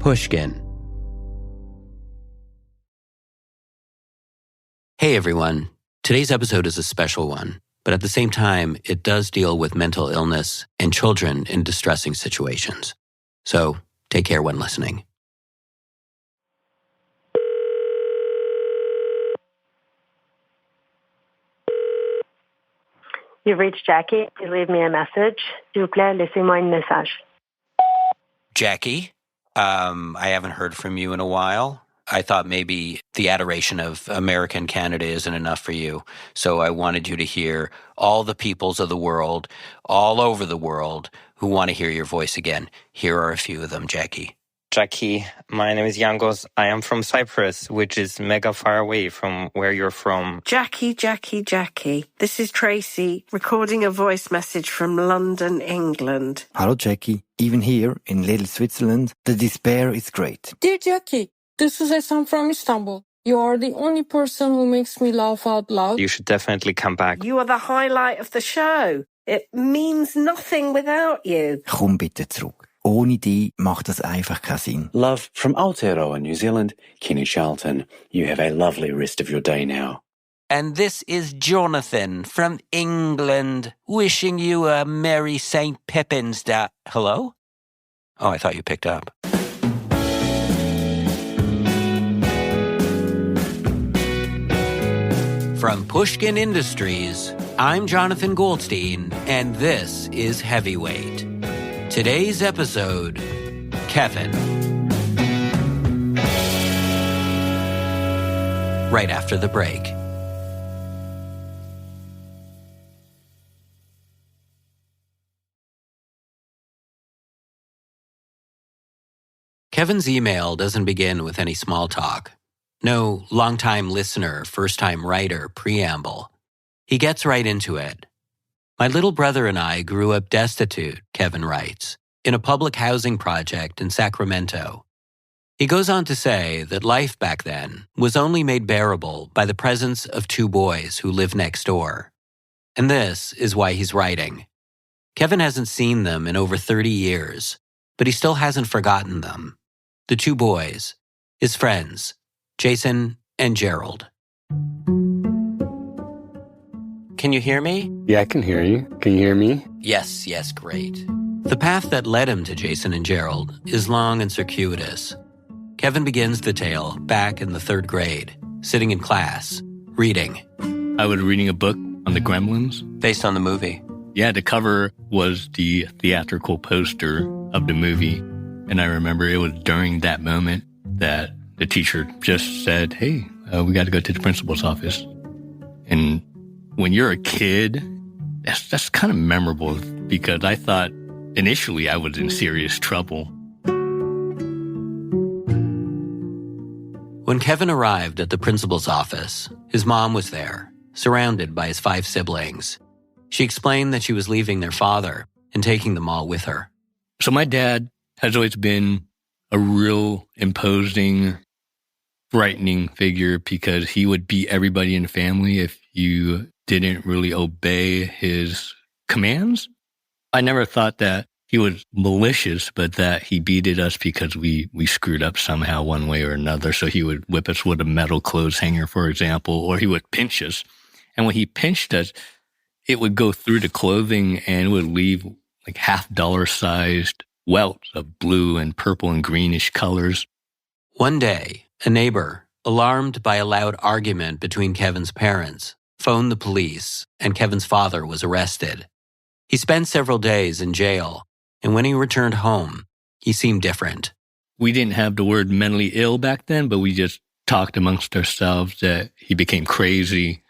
Pushkin. Hey everyone, today's episode is a special one, but at the same time, it does deal with mental illness and children in distressing situations. So take care when listening. You've reached Jackie. Please leave me a message. S'il vous plaît, laissez-moi un message. Jackie, I haven't heard from you in a while. I thought maybe the adoration of American Canada isn't enough for you. So I wanted you to hear all the peoples of the world, all over the world, who want to hear your voice again. Here are a few of them, Jackie. Jackie, my name is Yangos. I am from Cyprus, which is mega far away from where you're from. Jackie. This is Tracy, recording a voice message from London, England. Hello, Jackie. Even here in little Switzerland, the despair is great. Dear Jackie, this is Esan from Istanbul. You are the only person who makes me laugh out loud. You should definitely come back. You are the highlight of the show. It means nothing without you. Komm bitte zurück. Ohne dich macht das einfach keinen Sinn. Love from Aotearoa, New Zealand, Kenny Charlton. You have a lovely rest of your day now. And this is Jonathan from England, wishing you a Merry St. Pippin's Day. Hello? Oh, I thought you picked up. From Pushkin Industries, I'm Jonathan Goldstein, and this is Heavyweight. Today's episode, Kevin. Right after the break. Kevin's email doesn't begin with any small talk. No long-time listener, first-time writer preamble. He gets right into it. My little brother and I grew up destitute, Kevin writes, in a public housing project in Sacramento. He goes on to say that life back then was only made bearable by the presence of two boys who live next door. And this is why he's writing. Kevin hasn't seen them in over 30 years, but he still hasn't forgotten them. The two boys, his friends, Jason and Gerald. Can you hear me? Yeah, I can hear you. Can you hear me? Yes, great. The path that led him to Jason and Gerald is long and circuitous. Kevin begins the tale back in the 3rd grade, sitting in class, reading. I was reading a book on the Gremlins. Based on the movie. Yeah, the cover was the theatrical poster of the movie. And I remember it was during that moment that the teacher just said, hey, we got to go to the principal's office. And when you're a kid, that's kind of memorable because I thought initially I was in serious trouble. When Kevin arrived at the principal's office, his mom was there, surrounded by his 5 siblings. She explained that she was leaving their father and taking them all with her. So my dad has always been a real imposing, frightening figure because he would beat everybody in the family if you didn't really obey his commands. I never thought that he was malicious, but that he beated us because we screwed up somehow one way or another. So he would whip us with a metal clothes hanger, for example, or he would pinch us. And when he pinched us, it would go through the clothing and it would leave like $half-sized welts of blue and purple and greenish colors. One day, a neighbor, alarmed by a loud argument between Kevin's parents, phoned the police, and Kevin's father was arrested. He spent several days in jail, and when he returned home, he seemed different. We didn't have the word mentally ill back then, but we just talked amongst ourselves that he became crazy.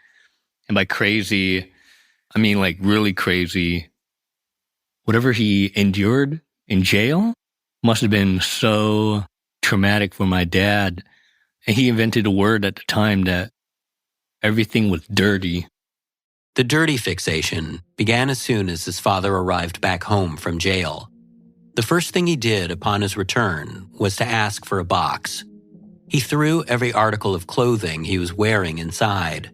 And by crazy, I mean like really crazy. Whatever he endured in jail must have been so traumatic for my dad. And he invented a word at the time that everything was dirty. The dirty fixation began as soon as his father arrived back home from jail. The first thing he did upon his return was to ask for a box. He threw every article of clothing he was wearing inside.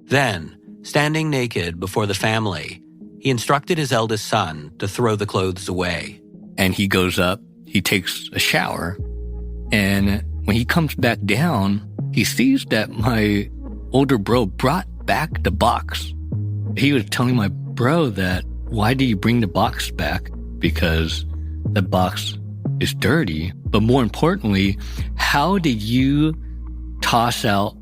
Then, standing naked before the family, he instructed his eldest son to throw the clothes away. And he goes up, he takes a shower, And when he comes back down, he sees that my older bro brought back the box. He was telling my bro that, why do you bring the box back? Because the box is dirty. But more importantly, how did you toss out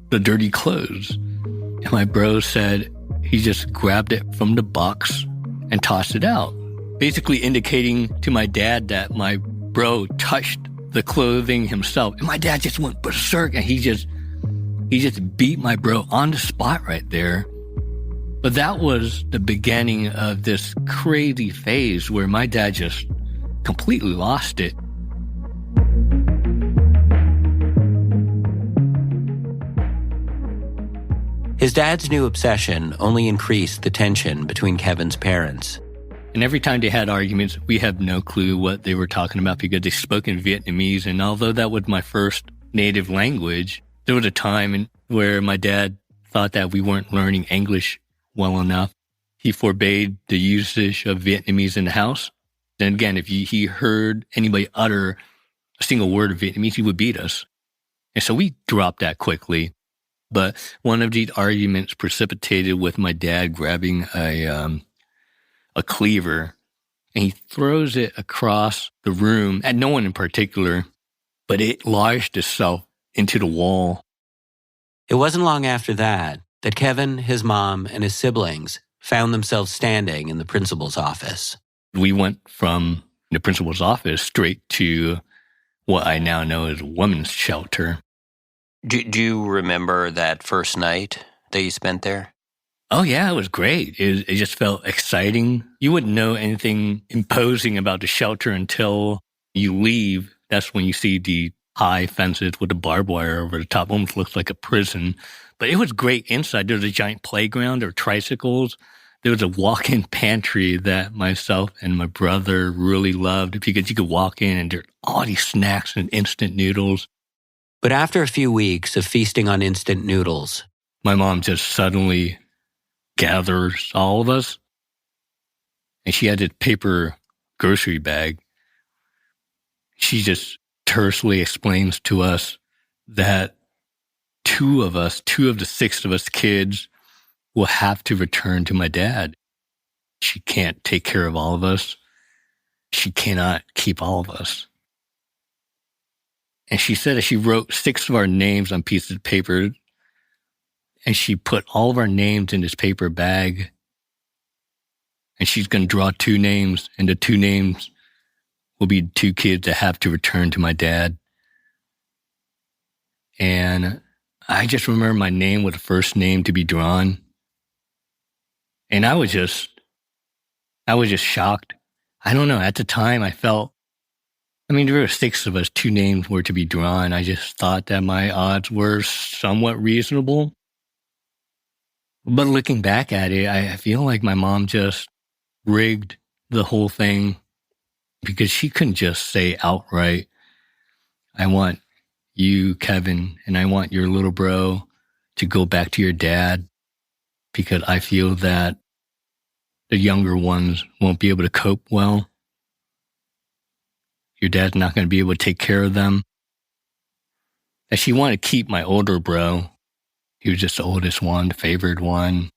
the dirty clothes? And my bro said he just grabbed it from the box and tossed it out, basically indicating to my dad that my bro touched the clothing himself. And my dad just went berserk, and he just beat my bro on the spot right there. But that was the beginning of this crazy phase where my dad just completely lost it. His dad's new obsession only increased the tension between Kevin's parents. And every time they had arguments, we have no clue what they were talking about because they spoke in Vietnamese. And although that was my first native language, there was a time where my dad thought that we weren't learning English well enough. He forbade the usage of Vietnamese in the house. Then again, if he heard anybody utter a single word of Vietnamese, he would beat us. And so we dropped that quickly. But one of these arguments precipitated with my dad grabbing a cleaver, and he throws it across the room at no one in particular, but it lodged itself into the wall. It wasn't long after that Kevin, his mom, and his siblings found themselves standing in the principal's office. We went from the principal's office straight to what I now know as a women's shelter. Do you remember that first night that you spent there? Oh, yeah, it was great. It just felt exciting. You wouldn't know anything imposing about the shelter until you leave. That's when you see the high fences with the barbed wire over the top. Almost looks like a prison. But it was great inside. There was a giant playground. There were tricycles. There was a walk-in pantry that myself and my brother really loved because you could walk in and there were all these snacks and instant noodles. But after a few weeks of feasting on instant noodles, my mom just suddenly gathers all of us, and she had this paper grocery bag. She just tersely explains to us that two of the six of us kids will have to return to my dad. She can't take care of all of us. She cannot keep all of us. And she said that she wrote 6 of our names on pieces of paper, and she put all of our names in this paper bag, and she's going to draw 2 names, and the 2 names will be 2 kids that have to return to my dad. And I just remember my name was the first name to be drawn. And I was just shocked. I don't know. At the time, there were 6 of us, 2 names were to be drawn. I just thought that my odds were somewhat reasonable. But looking back at it, I feel like my mom just rigged the whole thing because she couldn't just say outright, I want you, Kevin, and I want your little bro to go back to your dad because I feel that the younger ones won't be able to cope well. Your dad's not going to be able to take care of them. And she wanted to keep my older bro. He was just the oldest one, the favored one.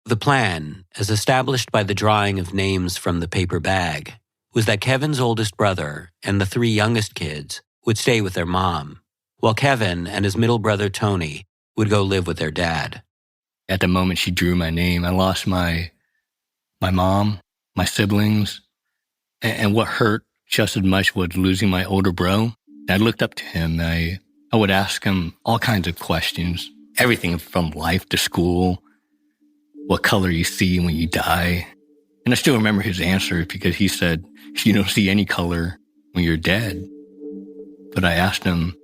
The plan, as established by the drawing of names from the paper bag, was that Kevin's oldest brother and the 3 youngest kids would stay with their mom, while Kevin and his middle brother Tony would go live with their dad. At the moment she drew my name, I lost my mom, my siblings, and what hurt just as much was losing my older bro. I looked up to him. I would ask him all kinds of questions, everything from life to school, what color you see when you die. And I still remember his answer because he said, you don't see any color when you're dead. But I asked him,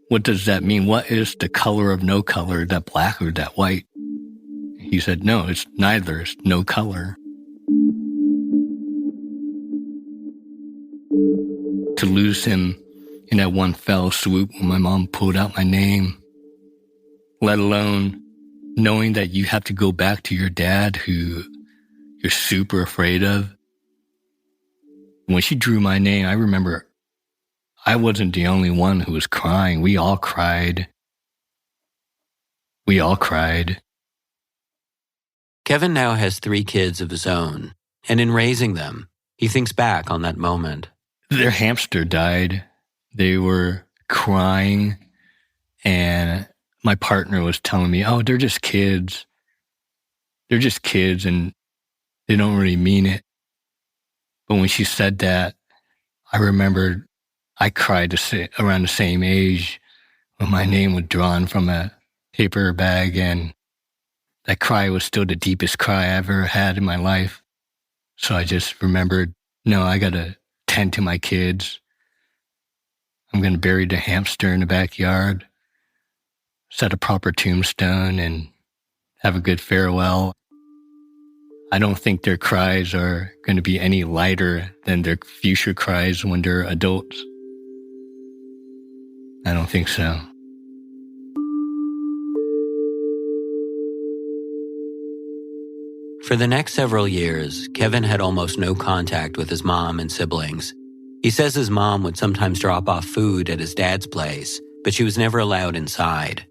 what does that mean? What is the color of no color, that black or that white? He said, no, it's neither. It's no color. To lose him in that one fell swoop when my mom pulled out my name, let alone knowing that you have to go back to your dad who you're super afraid of. When she drew my name, I remember I wasn't the only one who was crying. We all cried. We all cried. Kevin now has 3 kids of his own, and in raising them, he thinks back on that moment. Their hamster died. They were crying, and my partner was telling me, oh, they're just kids. They're just kids, and they don't really mean it. But when she said that, I remembered I cried around the same age when my name was drawn from a paper bag, and that cry was still the deepest cry I ever had in my life. So I just remembered, no, I got to tend to my kids. I'm going to bury the hamster in the backyard, set a proper tombstone, and have a good farewell. I don't think their cries are going to be any lighter than their future cries when they're adults. I don't think so. For the next several years, Kevin had almost no contact with his mom and siblings. He says his mom would sometimes drop off food at his dad's place, but she was never allowed inside.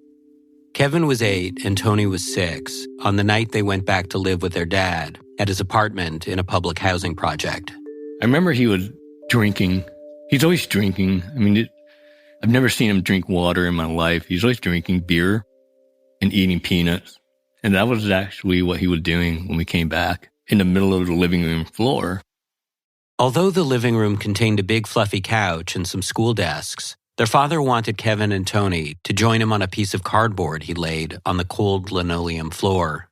Kevin was 8 and Tony was 6 on the night they went back to live with their dad at his apartment in a public housing project. I remember he was drinking. He's always drinking. I mean, I've never seen him drink water in my life. He's always drinking beer and eating peanuts. And that was actually what he was doing when we came back, in the middle of the living room floor. Although the living room contained a big fluffy couch and some school desks, their father wanted Kevin and Tony to join him on a piece of cardboard he laid on the cold linoleum floor.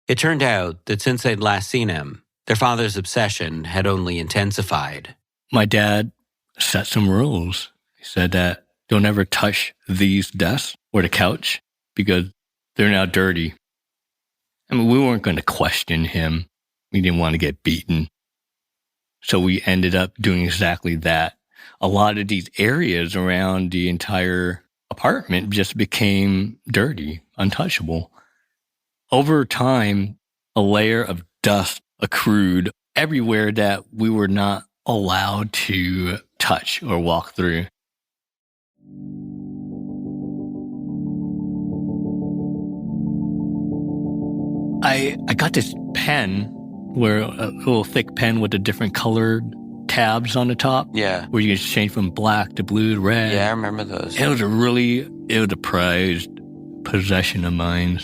It turned out that since they'd last seen him, their father's obsession had only intensified. My dad set some rules. He said that don't ever touch these desks or the couch because they're now dirty. I mean, we weren't going to question him. We didn't want to get beaten. So we ended up doing exactly that. A lot of these areas around the entire apartment just became dirty, untouchable. Over time, a layer of dust accrued everywhere that we were not allowed to touch or walk through. I got this pen, where a little thick pen with the different colored tabs on the top. Yeah. Where you can change from black to blue to red. Yeah, I remember those. It was a prized possession of mine.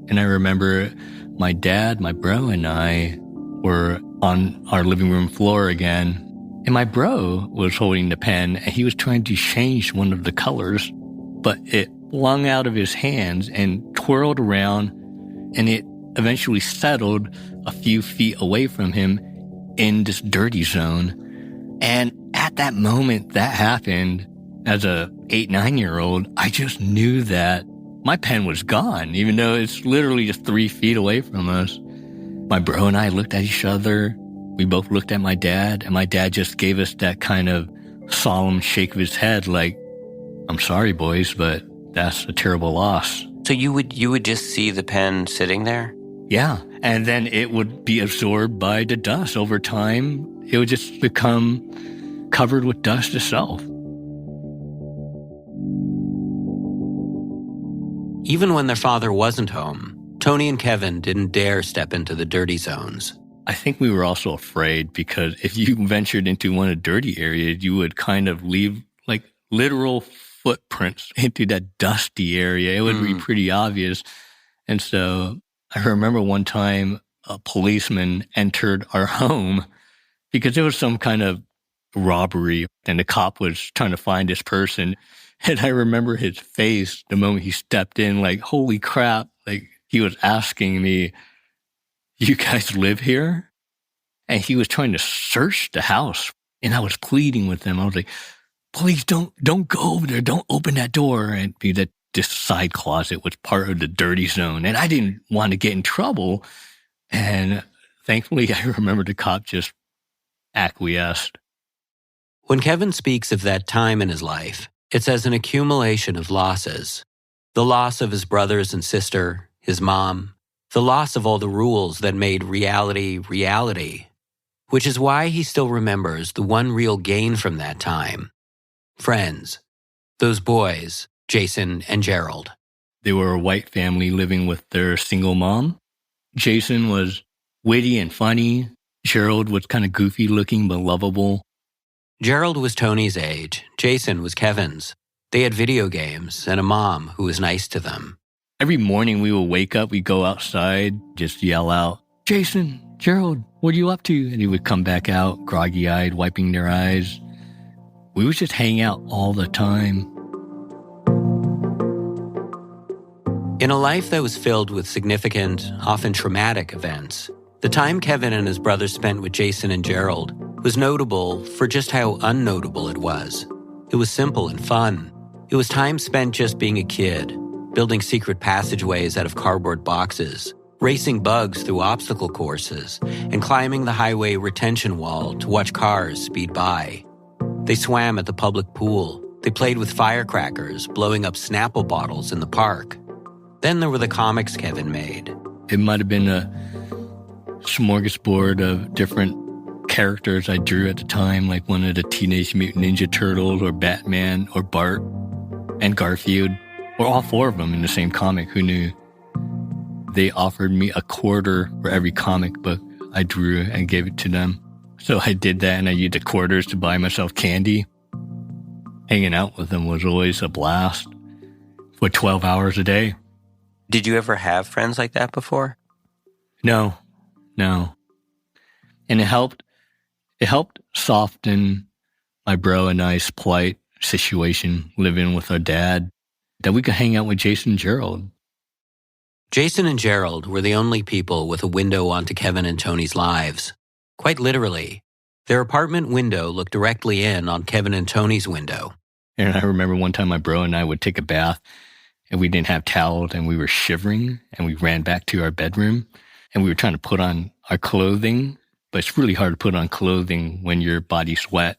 And I remember my dad, my bro, and I were on our living room floor again. And my bro was holding the pen, and he was trying to change one of the colors, but it flung out of his hands and twirled around, and it eventually settled a few feet away from him in this dirty zone. And at that moment that happened, as a 8-9-year-old, I just knew that my pen was gone, even though it's literally just 3 feet away from us. My bro and I looked at each other. We both looked at my dad, and my dad just gave us that kind of solemn shake of his head, like, I'm sorry, boys, but that's a terrible loss. So you would just see the pen sitting there? Yeah, and then it would be absorbed by the dust. Over time, it would just become covered with dust itself. Even when their father wasn't home, Tony and Kevin didn't dare step into the dirty zones. I think we were also afraid because if you ventured into one of the dirty areas, you would kind of leave like literal footprints into that dusty area. It would be pretty obvious. And so I remember one time a policeman entered our home because there was some kind of robbery and the cop was trying to find this person. And I remember his face the moment he stepped in, like, holy crap. Like, he was asking me, you guys live here? And he was trying to search the house. And I was pleading with him. I was like, please don't go over there. Don't open that door. And that this side closet was part of the dirty zone. And I didn't want to get in trouble. And thankfully, I remember the cop just acquiesced. When Kevin speaks of that time in his life, it's as an accumulation of losses. The loss of his brothers and sister, his mom, the loss of all the rules that made reality reality, which is why he still remembers the one real gain from that time, friends. Those boys, Jason and Gerald. They were a white family living with their single mom. Jason was witty and funny. Gerald was kind of goofy looking but lovable. Gerald was Tony's age. Jason was Kevin's. They had video games and a mom who was nice to them. Every morning we would wake up, we'd go outside, just yell out, "Jason, Gerald, what are you up to?" And he would come back out, groggy-eyed, wiping their eyes. We would just hang out all the time. In a life that was filled with significant, often traumatic events, the time Kevin and his brother spent with Jason and Gerald was notable for just how unnotable it was. It was simple and fun. It was time spent just being a kid, building secret passageways out of cardboard boxes, racing bugs through obstacle courses, and climbing the highway retention wall to watch cars speed by. They swam at the public pool. They played with firecrackers, blowing up Snapple bottles in the park. Then there were the comics Kevin made. It might have been a smorgasbord of different characters I drew at the time, like one of the Teenage Mutant Ninja Turtles or Batman or Bart and Garfield, or all four of them in the same comic. Who knew? They offered me $0.25 for every comic book I drew and gave it to them. So I did that, and I used the quarters to buy myself candy. Hanging out with them was always a blast for 12 hours a day. Did you ever have friends like that before? No. And it helped soften my bro and I's plight situation living with our dad, that we could hang out with Jason and Gerald. Jason and Gerald were the only people with a window onto Kevin and Tony's lives. Quite literally, their apartment window looked directly in on Kevin and Tony's window. And I remember one time my bro and I would take a bath and we didn't have towels and we were shivering and we ran back to our bedroom and we were trying to put on our clothing, but it's really hard to put on clothing when your body's wet.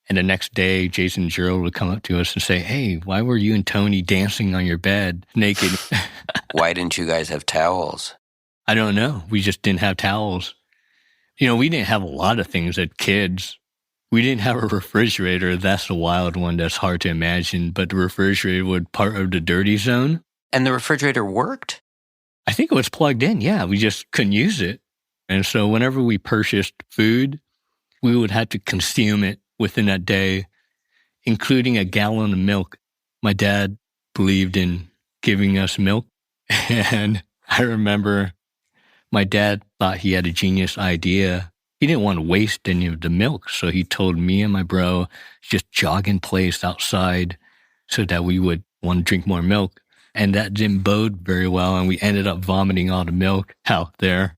And the next day, Jason and Gerald would come up to us and say, "Hey, why were you and Tony dancing on your bed naked?" Why didn't you guys have towels? I don't know. We just didn't have towels. We didn't have a lot of things as kids. We didn't have a refrigerator. That's the wild one that's hard to imagine. But the refrigerator was part of the dirty zone. And the refrigerator worked? I think it was plugged in, yeah. We just couldn't use it. And so whenever we purchased food, we would have to consume it within that day, including a gallon of milk. My dad believed in giving us milk. And I remember my dad thought he had a genius idea. He didn't want to waste any of the milk, so he told me and my bro just jog in place outside so that we would want to drink more milk. And that didn't bode very well, and we ended up vomiting all the milk out there.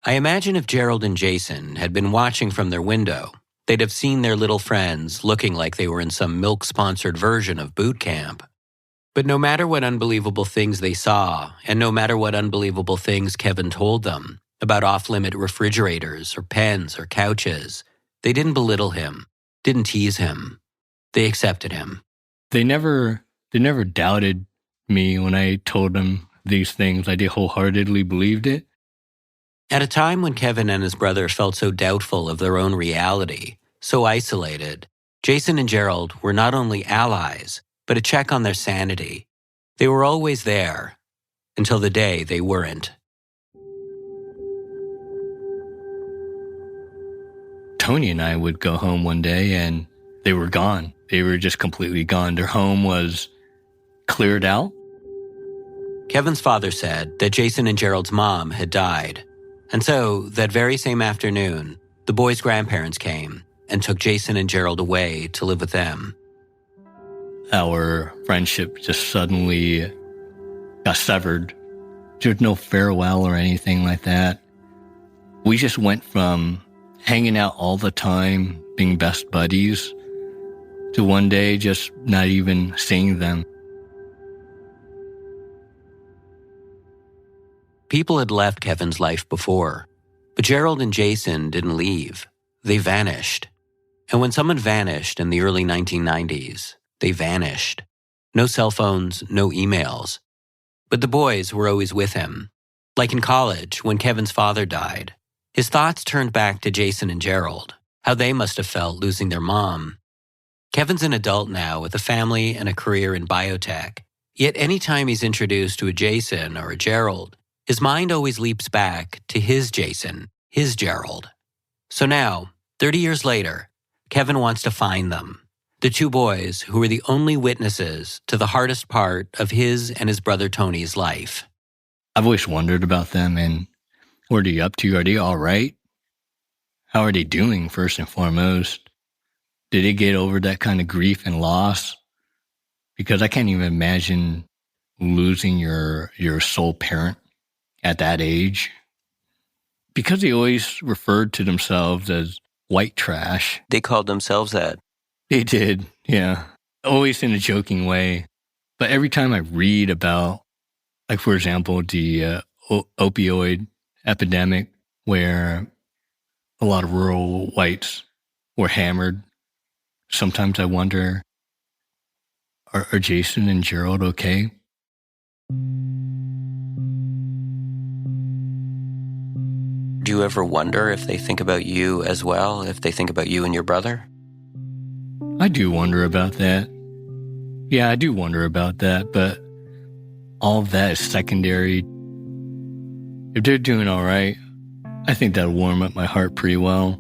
I imagine if Gerald and Jason had been watching from their window, they'd have seen their little friends looking like they were in some milk-sponsored version of boot camp. But no matter what unbelievable things they saw, and no matter what unbelievable things Kevin told them about off-limit refrigerators or pens or couches, they didn't belittle him, didn't tease him. They accepted him. They never doubted me when I told them these things. They wholeheartedly believed it. At a time when Kevin and his brother felt so doubtful of their own reality, so isolated, Jason and Gerald were not only allies, but a check on their sanity. They were always there, until the day they weren't. Tony and I would go home one day and they were gone. They were just completely gone. Their home was cleared out. Kevin's father said that Jason and Gerald's mom had died. And so, that very same afternoon, the boys' grandparents came and took Jason and Gerald away to live with them. Our friendship just suddenly got severed. There was no farewell or anything like that. We just went from hanging out all the time, being best buddies, to one day just not even seeing them. People had left Kevin's life before, but Gerald and Jason didn't leave. They vanished. And when someone vanished in the early 1990s, they vanished. No cell phones, no emails. But the boys were always with him. Like in college, when Kevin's father died, his thoughts turned back to Jason and Gerald, how they must have felt losing their mom. Kevin's an adult now with a family and a career in biotech. Yet anytime he's introduced to a Jason or a Gerald, his mind always leaps back to his Jason, his Gerald. So now, 30 years later, Kevin wants to find them, the two boys who were the only witnesses to the hardest part of his and his brother Tony's life. I've always wondered about them and what are they up to? Are they all right? How are they doing, first and foremost? Did they get over that kind of grief and loss? Because I can't even imagine losing your sole parent at that age. Because they always referred to themselves as white trash. They called themselves that. They did, yeah. Always in a joking way. But every time I read about, like, for example, the opioid epidemic, where a lot of rural whites were hammered, sometimes I wonder, are Jason and Gerald okay? Do you ever wonder if they think about you as well, if they think about you and your brother? I do wonder about that. Yeah, I do wonder about that, but all of that is secondary. If they're doing all right, I think that'll warm up my heart pretty well.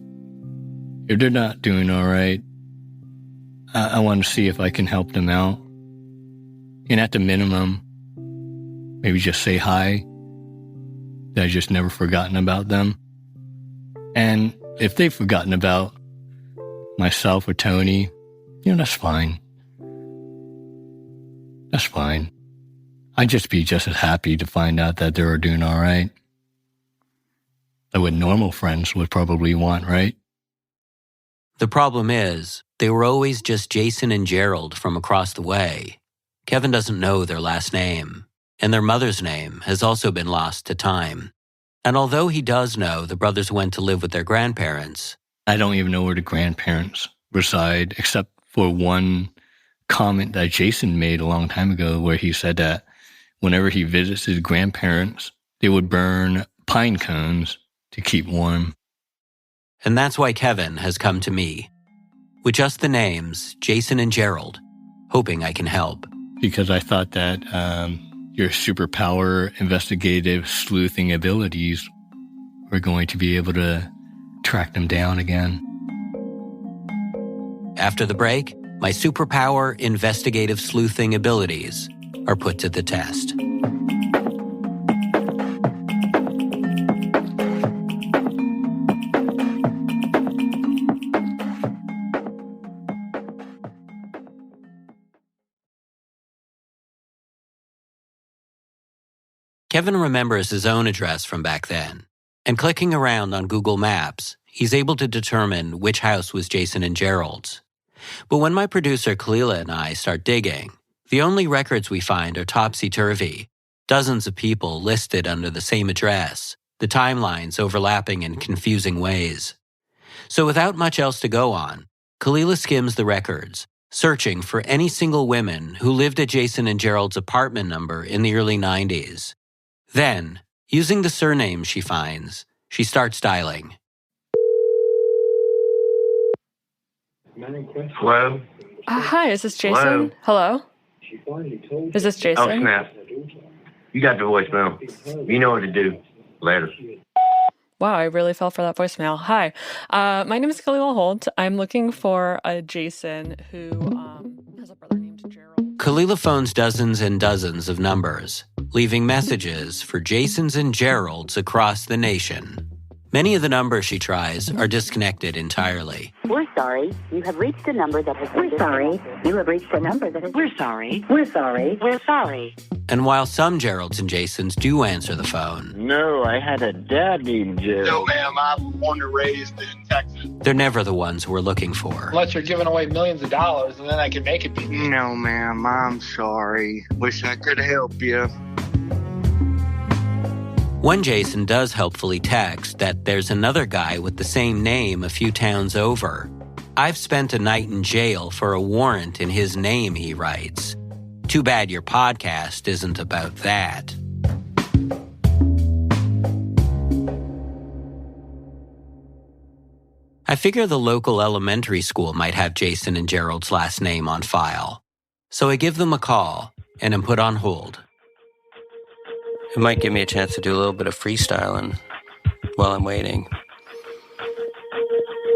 If they're not doing all right, I want to see if I can help them out. And at the minimum, maybe just say hi, that I've just never forgotten about them. And if they've forgotten about myself or Tony, that's fine. That's fine. I'd just be just as happy to find out that they were doing all right. Like what normal friends would probably want, right? The problem is, they were always just Jason and Gerald from across the way. Kevin doesn't know their last name, and their mother's name has also been lost to time. And although he does know the brothers went to live with their grandparents, I don't even know where the grandparents reside, except for one comment that Jason made a long time ago where he said that whenever he visits his grandparents, they would burn pine cones to keep warm. And that's why Kevin has come to me, with just the names Jason and Gerald, hoping I can help. Because I thought that your superpower investigative sleuthing abilities were going to be able to track them down again. After the break, my superpower investigative sleuthing abilities are put to the test. Kevin remembers his own address from back then, and clicking around on Google Maps, he's able to determine which house was Jason and Gerald's. But when my producer Kalila and I start digging, the only records we find are topsy-turvy, dozens of people listed under the same address, the timelines overlapping in confusing ways. So without much else to go on, Kalila skims the records, searching for any single women who lived at Jason and Gerald's apartment number in the early 90s. Then, using the surname she finds, she starts dialing. Hello? Hi, is this Jason? Hello? Is this Jason? Oh, snap. You got the voicemail. You know what to do. Later. Wow, I really fell for that voicemail. Hi, my name is Khalil Holt. I'm looking for a Jason who has a brother named Gerald. Kalila phones dozens and dozens of numbers, leaving messages for Jasons and Geralds across the nation. Many of the numbers she tries are disconnected entirely. We're sorry. You have reached a number that has been disconnected. You have reached a number that has... We're sorry. We're sorry. We're sorry. And while some Geralds and Jasons do answer the phone... No, I had a dad named Gerald. No, ma'am. I was born and raised in Texas. They're never the ones we're looking for. Unless you're giving away millions of dollars, and then I can make it be. No, ma'am. I'm sorry. Wish I could help you. One Jason does helpfully text that there's another guy with the same name a few towns over. I've spent a night in jail for a warrant in his name, he writes. Too bad your podcast isn't about that. I figure the local elementary school might have Jason and Gerald's last name on file. So I give them a call and am put on hold. It might give me a chance to do a little bit of freestyling while I'm waiting.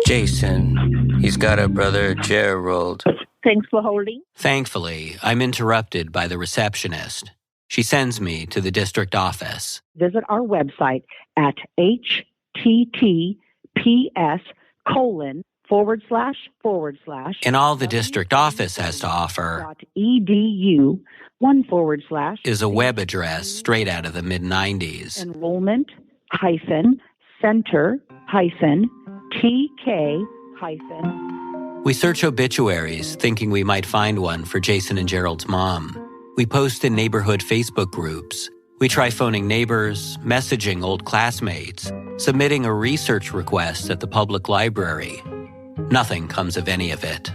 Jason, he's got a brother, Gerald. Thanks for holding. Thankfully, I'm interrupted by the receptionist. She sends me to the district office. Visit our website at https:// And all the district office has to offer .edu is a web address straight out of the mid-90s. enrollment-center-tk- We search obituaries, thinking we might find one for Jason and Gerald's mom. We post in neighborhood Facebook groups. We try phoning neighbors, messaging old classmates, submitting a research request at the public library. Nothing comes of any of it.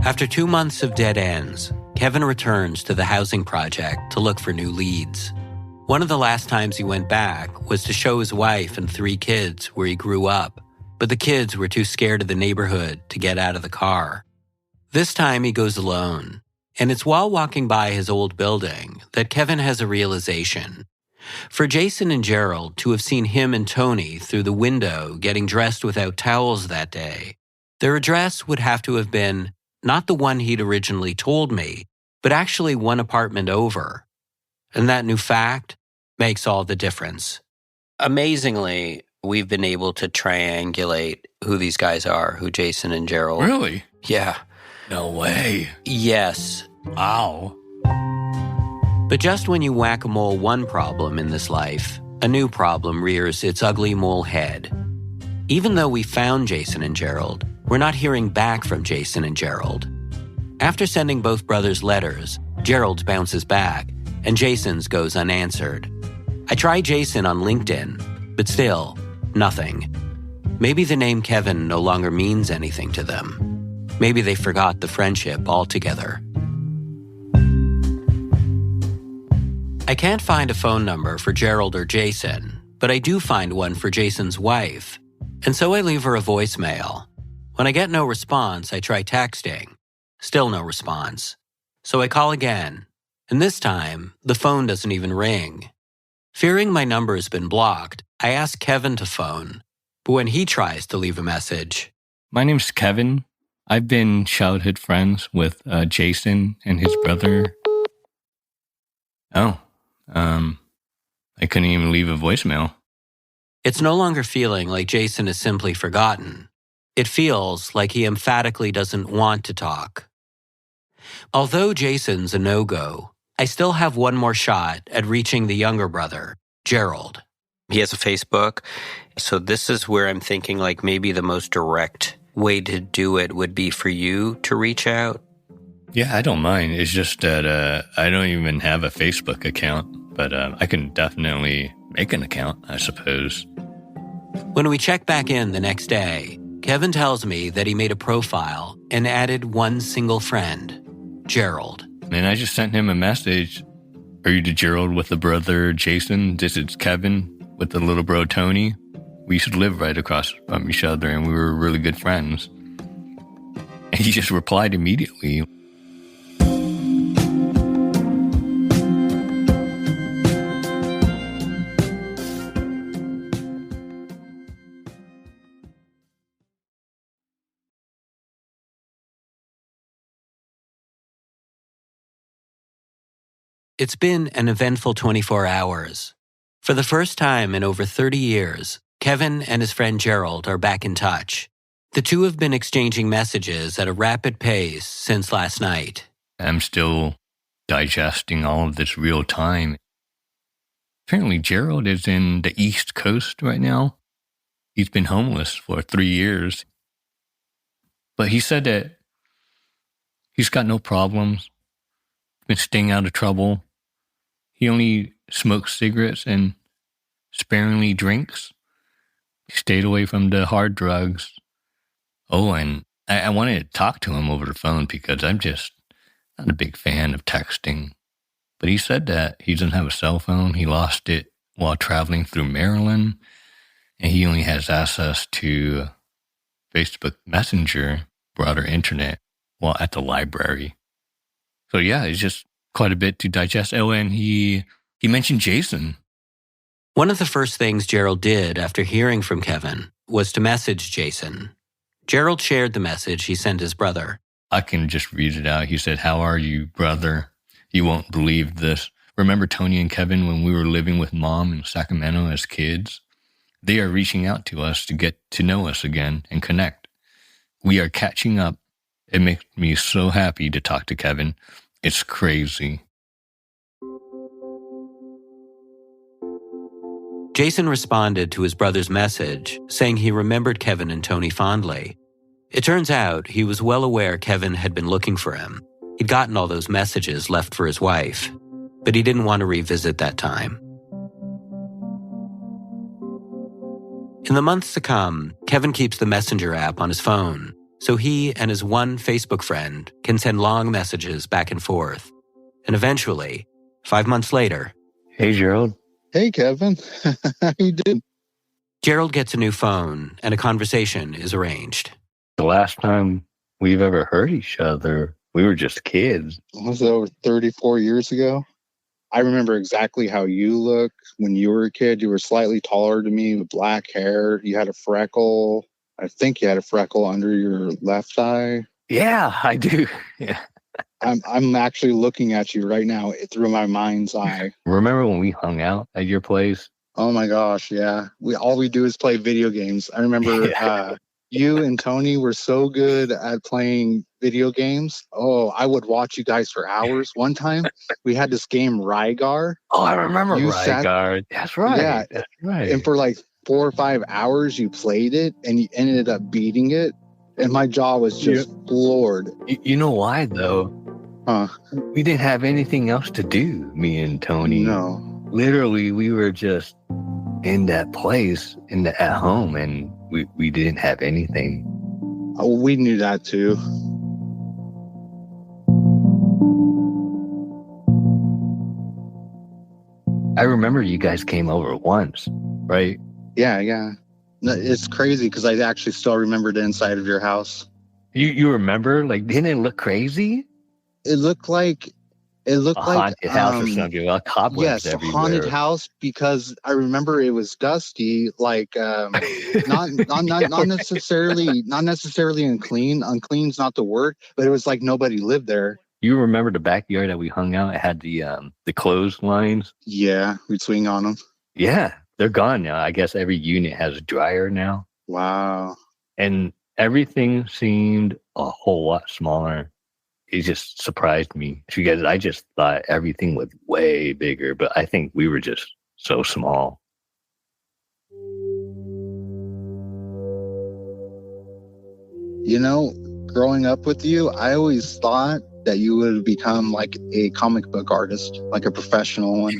After 2 months of dead ends, Kevin returns to the housing project to look for new leads. One of the last times he went back was to show his wife and 3 kids where he grew up, but the kids were too scared of the neighborhood to get out of the car. This time he goes alone, and it's while walking by his old building that Kevin has a realization. For Jason and Gerald to have seen him and Tony through the window getting dressed without towels that day, their address would have to have been not the one he'd originally told me, but actually one apartment over. And that new fact makes all the difference. Amazingly, we've been able to triangulate who these guys are, who Jason and Gerald. Really? Yeah. No way. Yes. Wow. But just when you whack-a-mole one problem in this life, a new problem rears its ugly mole head. Even though we found Jason and Gerald, we're not hearing back from Jason and Gerald. After sending both brothers letters, Gerald's bounces back, and Jason's goes unanswered. I try Jason on LinkedIn, but still, nothing. Maybe the name Kevin no longer means anything to them. Maybe they forgot the friendship altogether. I can't find a phone number for Gerald or Jason, but I do find one for Jason's wife, and so I leave her a voicemail. When I get no response, I try texting. Still no response. So I call again, and this time, the phone doesn't even ring. Fearing my number has been blocked, I ask Kevin to phone, but when he tries to leave a message... My name's Kevin. I've been childhood friends with Jason and his brother. I couldn't even leave a voicemail. It's no longer feeling like Jason is simply forgotten. It feels like he emphatically doesn't want to talk. Although Jason's a no-go, I still have one more shot at reaching the younger brother, Gerald. He has a Facebook, so this is where I'm thinking like maybe the most direct way to do it would be for you to reach out. Yeah, I don't mind. It's just that I don't even have a Facebook account, but I can definitely make an account, I suppose. When we check back in the next day, Kevin tells me that he made a profile and added one single friend, Gerald. And I just sent him a message. Are you the Gerald with the brother Jason? This is Kevin with the little bro Tony. We used to live right across from each other and we were really good friends. And he just replied immediately. It's been an eventful 24 hours. For the first time in over 30 years, Kevin and his friend Gerald are back in touch. The two have been exchanging messages at a rapid pace since last night. I'm still digesting all of this real time. Apparently, Gerald is in the East Coast right now. He's been homeless for 3 years. But he said that he's got no problems, been staying out of trouble. He only smokes cigarettes and sparingly drinks. He stayed away from the hard drugs. Oh, and I wanted to talk to him over the phone because I'm just not a big fan of texting. But he said that he doesn't have a cell phone. He lost it while traveling through Maryland, and he only has access to Facebook Messenger, broader internet, while at the library. So yeah, it's just quite a bit to digest. Oh, and he mentioned Jason. One of the first things Gerald did after hearing from Kevin was to message Jason. Gerald shared the message he sent his brother. I can just read it out. He said, "How are you, brother? You won't believe this. Remember Tony and Kevin when we were living with Mom in Sacramento as kids? They are reaching out to us to get to know us again and connect. We are catching up. It makes me so happy to talk to Kevin. It's crazy." Jason responded to his brother's message, saying he remembered Kevin and Tony fondly. It turns out he was well aware Kevin had been looking for him. He'd gotten all those messages left for his wife, but he didn't want to revisit that time. In the months to come, Kevin keeps the Messenger app on his phone, so he and his one Facebook friend can send long messages back and forth. And eventually, 5 months later... Hey, Gerald. Hey, Kevin. How you doing? Gerald gets a new phone, and a conversation is arranged. The last time we've ever heard each other, we were just kids. Was it over 34 years ago? I remember exactly how you look when you were a kid. You were slightly taller than me with black hair. You had a freckle. I think you had a freckle under your left eye. Yeah, I do. Yeah. I'm actually looking at you right now through my mind's eye. Remember when we hung out at your place? Oh my gosh, yeah. All we do is play video games. I remember you and Tony were so good at playing video games. Oh, I would watch you guys for hours. One time, we had this game, Rygar. Oh, I remember Rygar. That's right. Yeah, that's right. And for like 4 or 5 hours, you played it, and you ended up beating it. And my jaw was just floored. You know why, though? Huh? We didn't have anything else to do, me and Tony. No. Literally, we were just in that place, at home, and we didn't have anything. Oh, we knew that too. I remember you guys came over once, right? Yeah. It's crazy because I actually still remember the inside of your house. You remember? Like, didn't it look crazy? It looked like a haunted house or something. Like cobwebs everywhere. Yes, a haunted house because I remember it was dusty. Like not necessarily unclean. Unclean's not the word, but it was like nobody lived there. You remember the backyard that we hung out? It had the clotheslines. Yeah, we'd swing on them. Yeah, they're gone now. I guess every unit has a dryer now. Wow. And everything seemed a whole lot smaller. It just surprised me because I just thought everything was way bigger, but I think we were just so small. You know, growing up with you, I always thought that you would become like a comic book artist, like a professional one.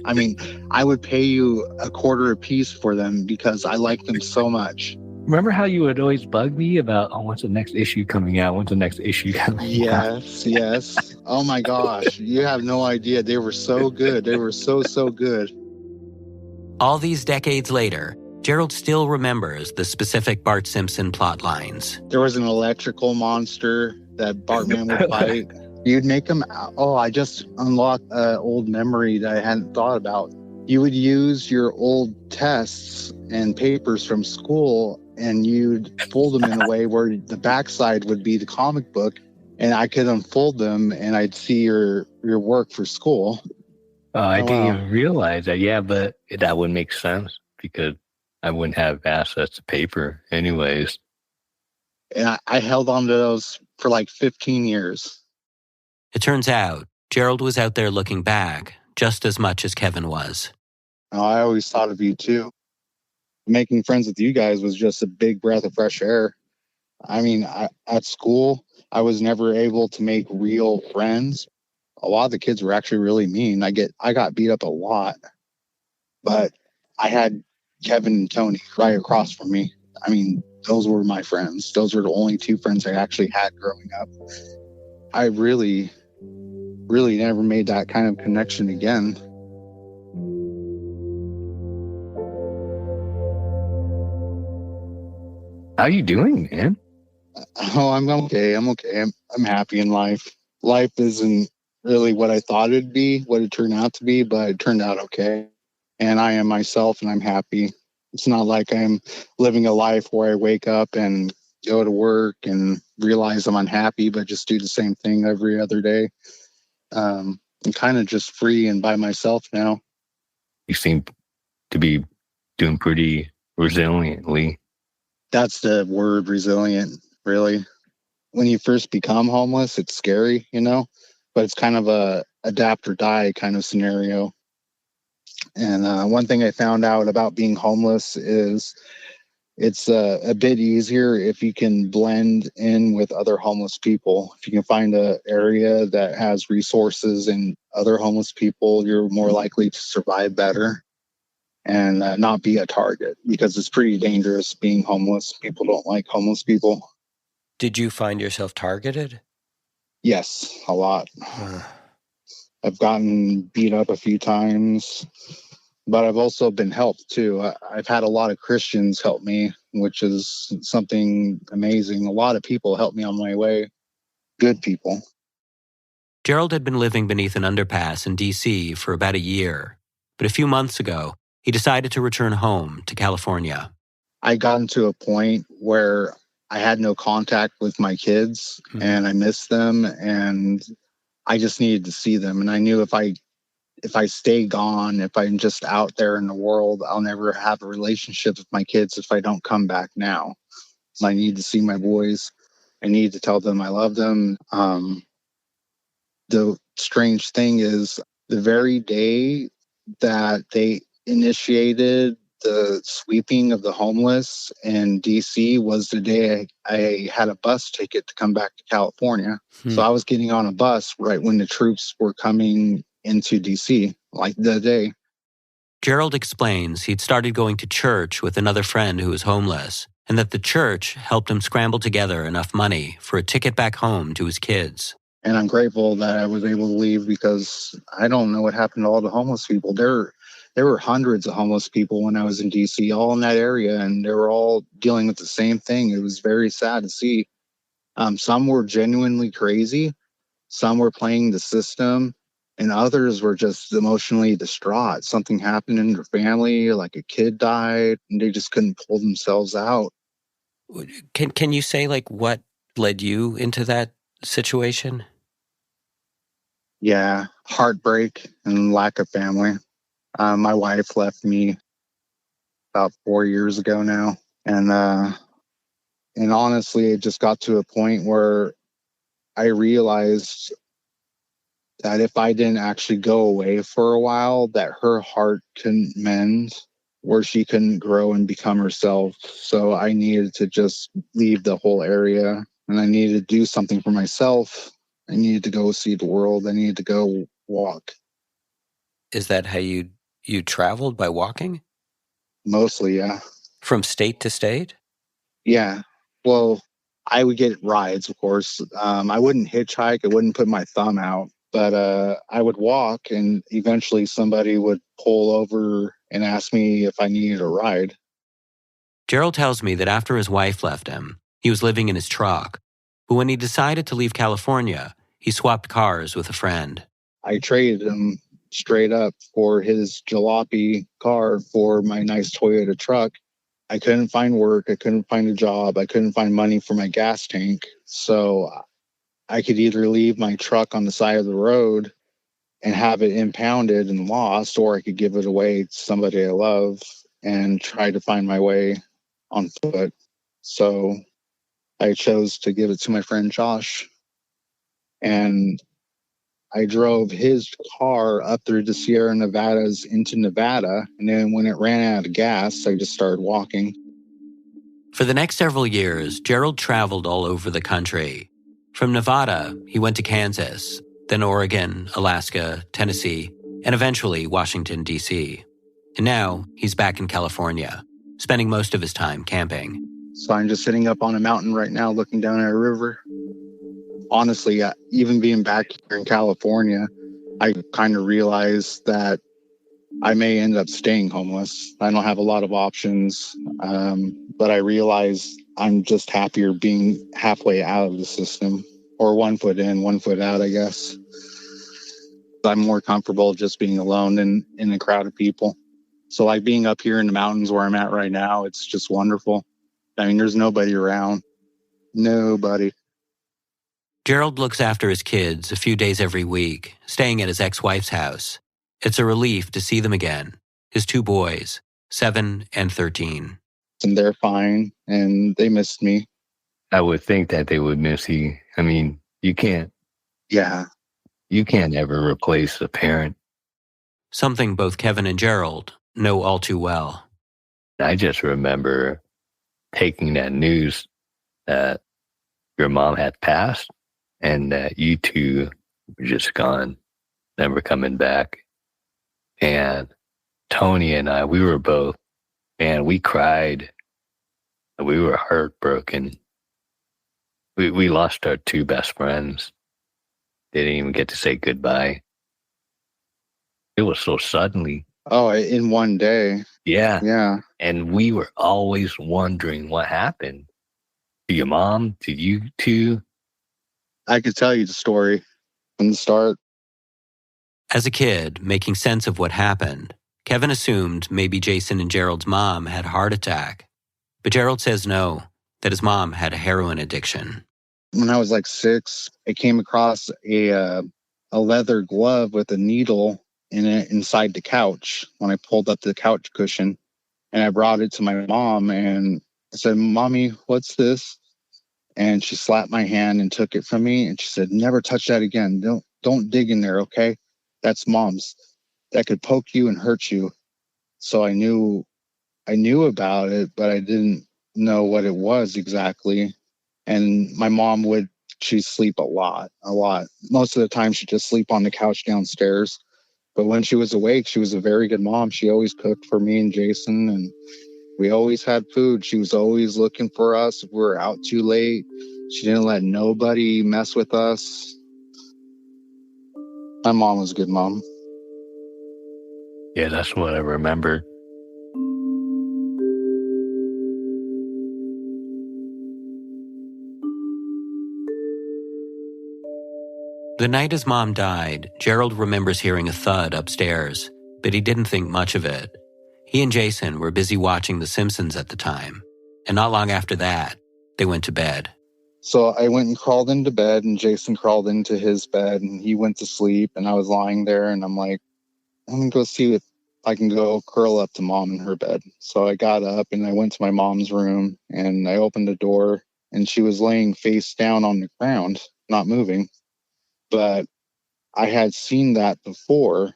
I mean, I would pay you $0.25 a piece for them because I like them so much. Remember how you would always bug me about, when's the next issue coming out? When's the next issue coming out? Yes. Oh my gosh. You have no idea. They were so good. They were so good. All these decades later, Gerald still remembers the specific Bart Simpson plot lines. There was an electrical monster that Bartman would fight. You'd make them... Oh, I just unlocked an old memory that I hadn't thought about. You would use your old tests and papers from school and you'd fold them in a way where the backside would be the comic book and I could unfold them and I'd see your work for school. I didn't even realize that. Yeah, but that would make sense because I wouldn't have access to paper anyways. And I held on to those for like 15 years. It turns out Gerald was out there looking back just as much as Kevin was. I always thought of you too. Making friends with you guys was just a big breath of fresh air. I mean, at school, I was never able to make real friends. A lot of the kids were actually really mean. I got beat up a lot. But I had Kevin and Tony right across from me. I mean, those were my friends. Those were the only two friends I actually had growing up. I really never made that kind of connection again. How you doing, man? Oh, I'm okay. I'm happy in life. Life isn't really what I thought it'd be, what it turned out to be, but it turned out okay. And I am myself and I'm happy. It's not like I'm living a life where I wake up and go to work and realize I'm unhappy, but just do the same thing every other day. I'm kind of just free and by myself now. You seem to be doing pretty resiliently. That's the word, resilient, really. When you first become homeless, it's scary, but it's kind of a adapt or die kind of scenario. And one thing I found out about being homeless is it's a bit easier if you can blend in with other homeless people. If you can find an area that has resources and other homeless people, you're more likely to survive better and not be a target, because it's pretty dangerous being homeless. People don't like homeless people. Did you find yourself targeted? Yes, a lot. I've gotten beat up a few times, but I've also been helped too. I've had a lot of Christians help me, which is something amazing. A lot of people helped me on my way. Good people. Gerald had been living beneath an underpass in D.C. for about a year, but a few months ago, he decided to return home to California. I got into a point where I had no contact with my kids and I missed them and I just needed to see them. And I knew if I stay gone, if I'm just out there in the world, I'll never have a relationship with my kids if I don't come back now. So I need to see my boys. I need to tell them I love them. The strange thing is the very day that they initiated the sweeping of the homeless in DC was the day I had a bus ticket to come back to California. So I was getting on a bus right when the troops were coming into DC, like the day. Gerald explains he'd started going to church with another friend who was homeless, and that the church helped him scramble together enough money for a ticket back home to his kids. And I'm grateful that I was able to leave, because I don't know what happened to all the homeless people. There were hundreds of homeless people when I was in DC, all in that area, and they were all dealing with the same thing. It was very sad to see. Some were genuinely crazy. Some were playing the system, and others were just emotionally distraught. Something happened in their family, like a kid died, and they just couldn't pull themselves out. Can you say what led you into that situation? Yeah, heartbreak and lack of family. My wife left me about 4 years ago now, and honestly, it just got to a point where I realized that if I didn't actually go away for a while, that her heart couldn't mend, or she couldn't grow and become herself. So I needed to just leave the whole area, and I needed to do something for myself. I needed to go see the world. I needed to go walk. Is that how you traveled, by walking? Mostly, yeah. From state to state? Yeah. Well, I would get rides, of course. I wouldn't hitchhike. I wouldn't put my thumb out. But I would walk, and eventually somebody would pull over and ask me if I needed a ride. Gerald tells me that after his wife left him, he was living in his truck. But when he decided to leave California, he swapped cars with a friend. I traded him straight up for his jalopy car for my nice Toyota truck. I couldn't find work. I couldn't find a job. I couldn't find money for my gas tank. So I could either leave my truck on the side of the road and have it impounded and lost, or I could give it away to somebody I love and try to find my way on foot. So I chose to give it to my friend Josh. And I drove his car up through the Sierra Nevadas into Nevada. And then when it ran out of gas, I just started walking. For the next several years, Gerald traveled all over the country. From Nevada, he went to Kansas, then Oregon, Alaska, Tennessee, and eventually Washington, D.C. And now he's back in California, spending most of his time camping. So I'm just sitting up on a mountain right now looking down at a river. Honestly, even being back here in California, I kind of realized that I may end up staying homeless. I don't have a lot of options, but I realized I'm just happier being halfway out of the system, or 1 foot in, 1 foot out, I guess. I'm more comfortable just being alone than in a crowd of people. So like being up here in the mountains where I'm at right now, it's just wonderful. I mean, there's nobody around. Nobody. Gerald looks after his kids a few days every week, staying at his ex-wife's house. It's a relief to see them again, his 2 boys, 7 and 13. And they're fine, and they missed me. I would think that they would miss you. I mean, you can't. Yeah. You can't ever replace a parent. Something both Kevin and Gerald know all too well. I just remember taking that news that your mom had passed and that you two were just gone, never coming back. And Tony and I, we were both, man, we cried. We were heartbroken. We lost our 2 best friends. They didn't even get to say goodbye. It was so suddenly. Oh, in one day. Yeah. Yeah. And we were always wondering what happened to your mom, to you two. I could tell you the story from the start. As a kid, making sense of what happened, Kevin assumed maybe Jason and Gerald's mom had a heart attack. But Gerald says no, that his mom had a heroin addiction. When I was like 6, I came across a leather glove with a needle in it inside the couch when I pulled up the couch cushion. And I brought it to my mom and I said, "Mommy, what's this?" And she slapped my hand and took it from me. And she said, "Never touch that again. Don't dig in there, okay? That's mom's. That could poke you and hurt you." So I knew about it, but I didn't know what it was exactly. And my mom she'd sleep a lot. Most of the time she'd just sleep on the couch downstairs. But when she was awake, she was a very good mom. She always cooked for me and Jason, and we always had food. She was always looking for us if we were out too late. She didn't let nobody mess with us. My mom was a good mom. Yeah, that's what I remember. The night his mom died, Gerald remembers hearing a thud upstairs, but he didn't think much of it. He and Jason were busy watching The Simpsons at the time, and not long after that, they went to bed. So I went and crawled into bed, and Jason crawled into his bed, and he went to sleep, and I was lying there, and I'm like, I'm going to go see if I can go curl up to mom in her bed. So I got up, and I went to my mom's room, and I opened the door, and she was laying face down on the ground, not moving. But I had seen that before,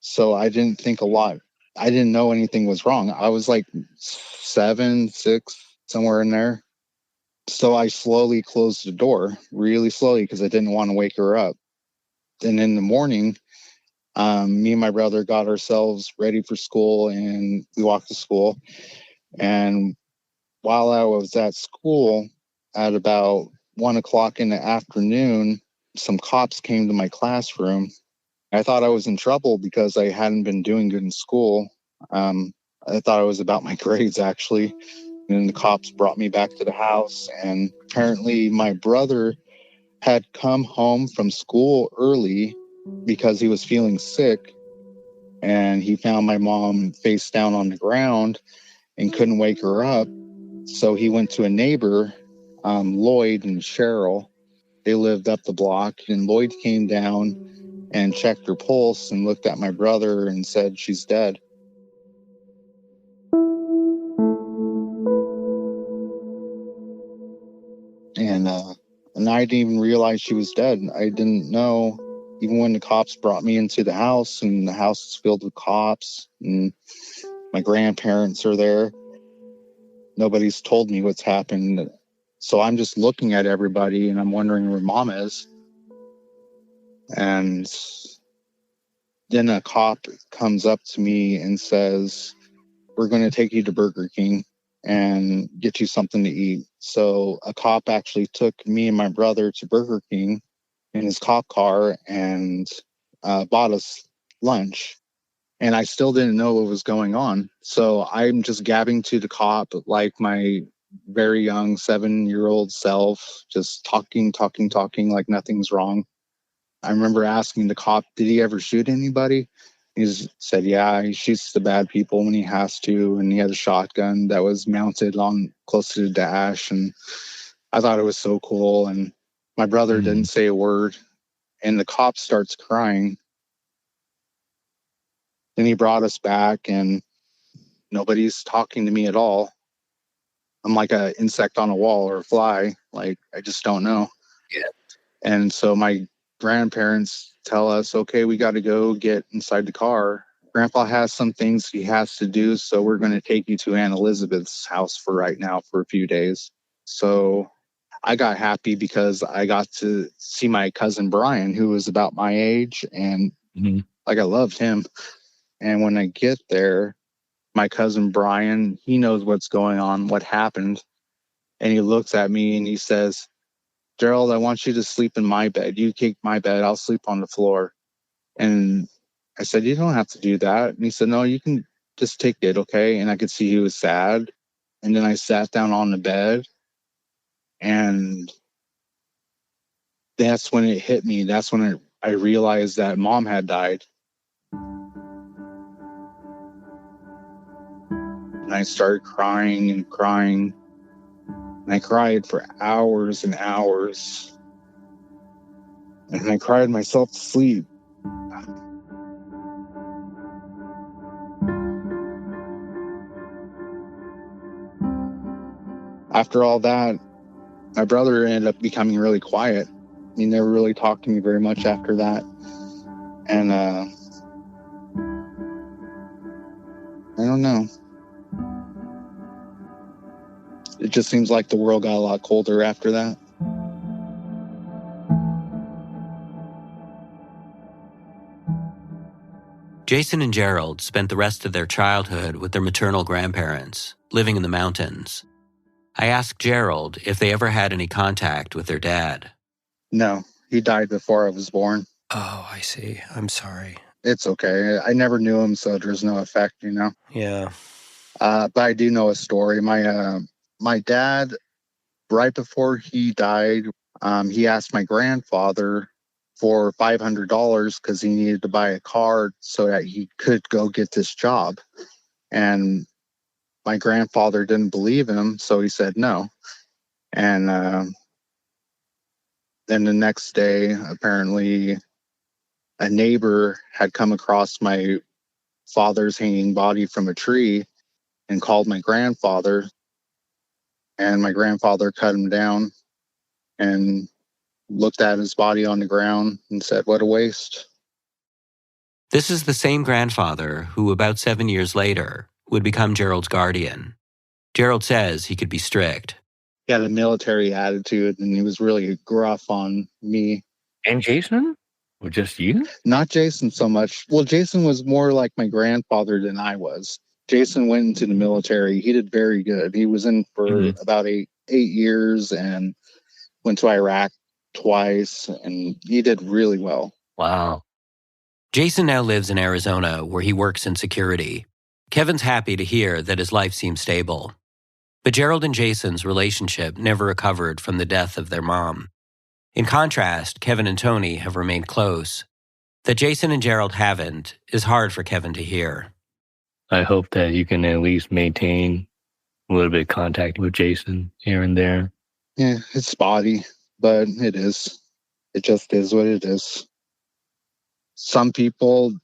so I didn't think a lot. I didn't know anything was wrong. I was like 7, 6, somewhere in there. So I slowly closed the door, really slowly, because I didn't want to wake her up. And in the morning, me and my brother got ourselves ready for school, and we walked to school. And while I was at school, at about 1 o'clock in the afternoon, some cops came to my classroom. I thought I was in trouble because I hadn't been doing good in school. I thought it was about my grades, actually. And the cops brought me back to the house. And apparently my brother had come home from school early because he was feeling sick. And he found my mom face down on the ground and couldn't wake her up. So he went to a neighbor, Lloyd and Cheryl. They lived up the block, and Lloyd came down and checked her pulse and looked at my brother and said, "She's dead." And I didn't even realize she was dead. I didn't know, even when the cops brought me into the house, and the house is filled with cops, and my grandparents are there. Nobody's told me what's happened. So I'm just looking at everybody, and I'm wondering where mom is. And then a cop comes up to me and says, "We're going to take you to Burger King and get you something to eat." So a cop actually took me and my brother to Burger King in his cop car and bought us lunch. And I still didn't know what was going on. So I'm just gabbing to the cop like my very young 7-year-old self, just talking like nothing's wrong. I remember asking the cop, did he ever shoot anybody? He said, yeah, he shoots the bad people when he has to. And he had a shotgun that was mounted on close to the dash. And I thought it was so cool. And my brother didn't say a word. And the cop starts crying. Then he brought us back and nobody's talking to me at all. I'm like an insect on a wall or a fly. Like, I just don't know. Yeah. And so my grandparents tell us, okay, we got to go get inside the car. Grandpa has some things he has to do, so we're going to take you to Aunt Elizabeth's house for right now for a few days. So I got happy because I got to see my cousin Brian, who was about my age, and like I loved him. And when I get there, my cousin Brian, he knows what's going on, what happened. And he looks at me and he says, Gerald, I want you to sleep in my bed. You take my bed. I'll sleep on the floor. And I said, you don't have to do that. And he said, no, you can just take it, okay? And I could see he was sad. And then I sat down on the bed. And that's when it hit me. That's when I realized that Mom had died. And I started crying and crying. And I cried for hours and hours. And I cried myself to sleep. After all that, my brother ended up becoming really quiet. He never really talked to me very much after that. And I don't know. It just seems like the world got a lot colder after that. Jason and Gerald spent the rest of their childhood with their maternal grandparents, living in the mountains. I asked Gerald if they ever had any contact with their dad. No, he died before I was born. Oh, I see. I'm sorry. It's okay. I never knew him, so there's no effect, you know? Yeah. But I do know a story. My dad, right before he died, he asked my grandfather for $500 because he needed to buy a car so that he could go get this job. And my grandfather didn't believe him, so he said no. And then the next day, apparently, a neighbor had come across my father's hanging body from a tree and called my grandfather. And my grandfather cut him down and looked at his body on the ground and said, what a waste. This is the same grandfather who, about 7 years later, would become Gerald's guardian. Gerald says he could be strict. He had a military attitude, and he was really gruff on me. And Jason? Or just you? Not Jason so much. Well, Jason was more like my grandfather than I was. Jason went into the military. He did very good. He was in for about eight years and went to Iraq twice, and he did really well. Wow. Jason now lives in Arizona, where he works in security. Kevin's happy to hear that his life seems stable. But Gerald and Jason's relationship never recovered from the death of their mom. In contrast, Kevin and Tony have remained close. That Jason and Gerald haven't is hard for Kevin to hear. I hope that you can at least maintain a little bit of contact with Jason here and there. Yeah, it's spotty, but it is. It just is what it is. Some people,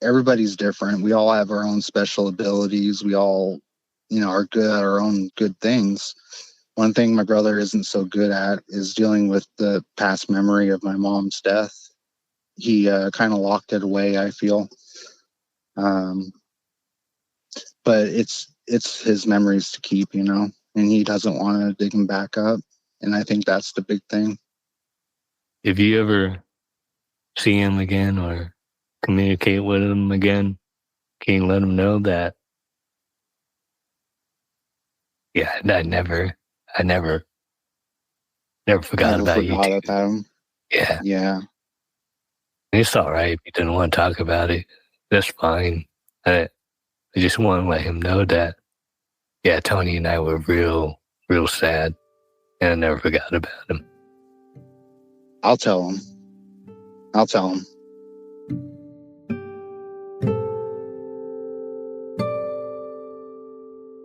everybody's different. We all have our own special abilities. We all, are good at our own good things. One thing my brother isn't so good at is dealing with the past memory of my mom's death. He kind of locked it away, I feel. But it's his memories to keep, and he doesn't want to dig them back up. And I think that's the big thing. If you ever see him again or communicate with him again, can you let him know that, yeah, I never forgot about you. About him. Yeah. Yeah. It's all right if you didn't want to talk about it. That's fine. I just want to let him know that Yeah, Tony and I were real sad, and I never forgot about him. I'll tell him.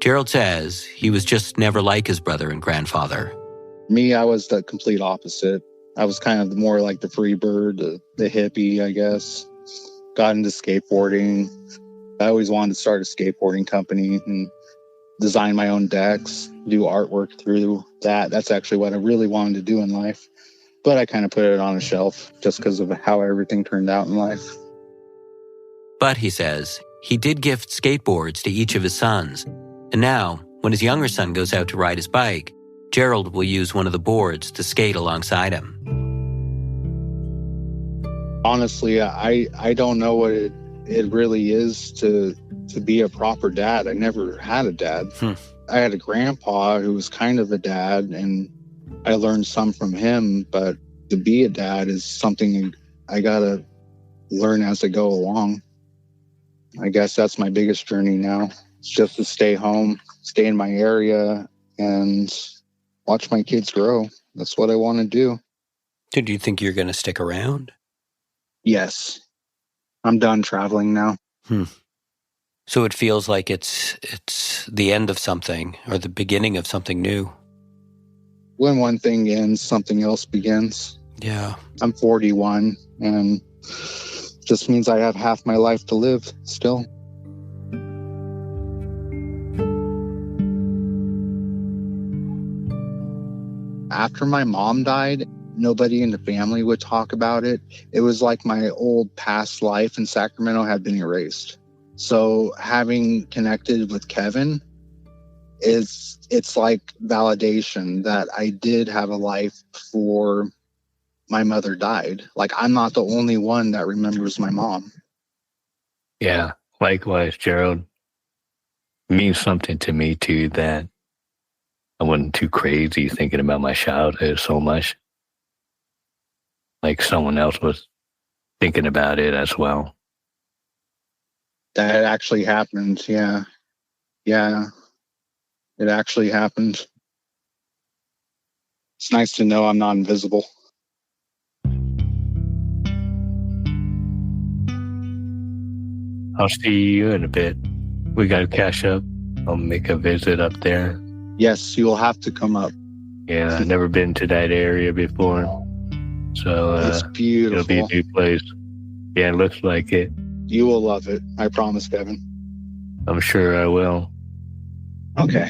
Gerald says he was just never like his brother and grandfather. Me, I was the complete opposite. I was kind of more like the free bird, the hippie, I guess. Got into skateboarding. I always wanted to start a skateboarding company and design my own decks, do artwork through that. That's actually what I really wanted to do in life. But I kind of put it on a shelf just because of how everything turned out in life. But, he says, he did gift skateboards to each of his sons. And now, when his younger son goes out to ride his bike, Gerald will use one of the boards to skate alongside him. Honestly, I don't know what it really is to be a proper dad. I never had a dad. I had a grandpa who was kind of a dad, and I learned some from him, but to be a dad is something I gotta learn as I go along. I guess that's my biggest journey now. It's just to stay home, stay in my area, and watch my kids grow. That's what I want to do. So do you think you're going to stick around? Yes. I'm done traveling now. So it feels like it's the end of something or the beginning of something new. When one thing ends, something else begins. Yeah. I'm 41, and just means I have half my life to live still. After my mom died, nobody in the family would talk about it. It was like my old past life in Sacramento had been erased. So having connected with Kevin, it's like validation that I did have a life before my mother died. Like, I'm not the only one that remembers my mom. Yeah, likewise, Gerald. It means something to me, too, that I wasn't too crazy thinking about my childhood so much. Like someone else was thinking about it as well. That actually happened, yeah. Yeah, it actually happened. It's nice to know I'm not invisible. I'll see you in a bit. We got to catch up. I'll make a visit up there. Yes, you will have to come up. Yeah, I've never been to that area before. So it's beautiful. It'll be a new place. Yeah, it looks like it. You will love it. I promise, Kevin. I'm sure I will. Okay.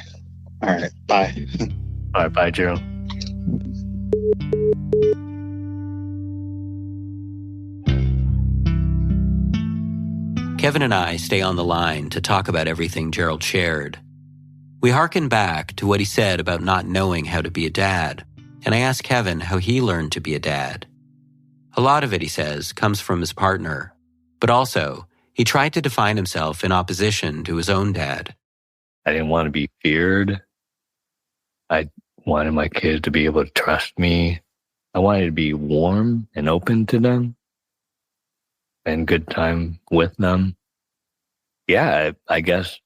All right. Bye. All right. Bye, Gerald. Kevin and I stay on the line to talk about everything Gerald shared. We hearken back to what he said about not knowing how to be a dad, and I ask Kevin how he learned to be a dad. A lot of it, he says, comes from his partner, but also he tried to define himself in opposition to his own dad. I didn't want to be feared. I wanted my kids to be able to trust me. I wanted to be warm and open to them and good time with them. Yeah, I guess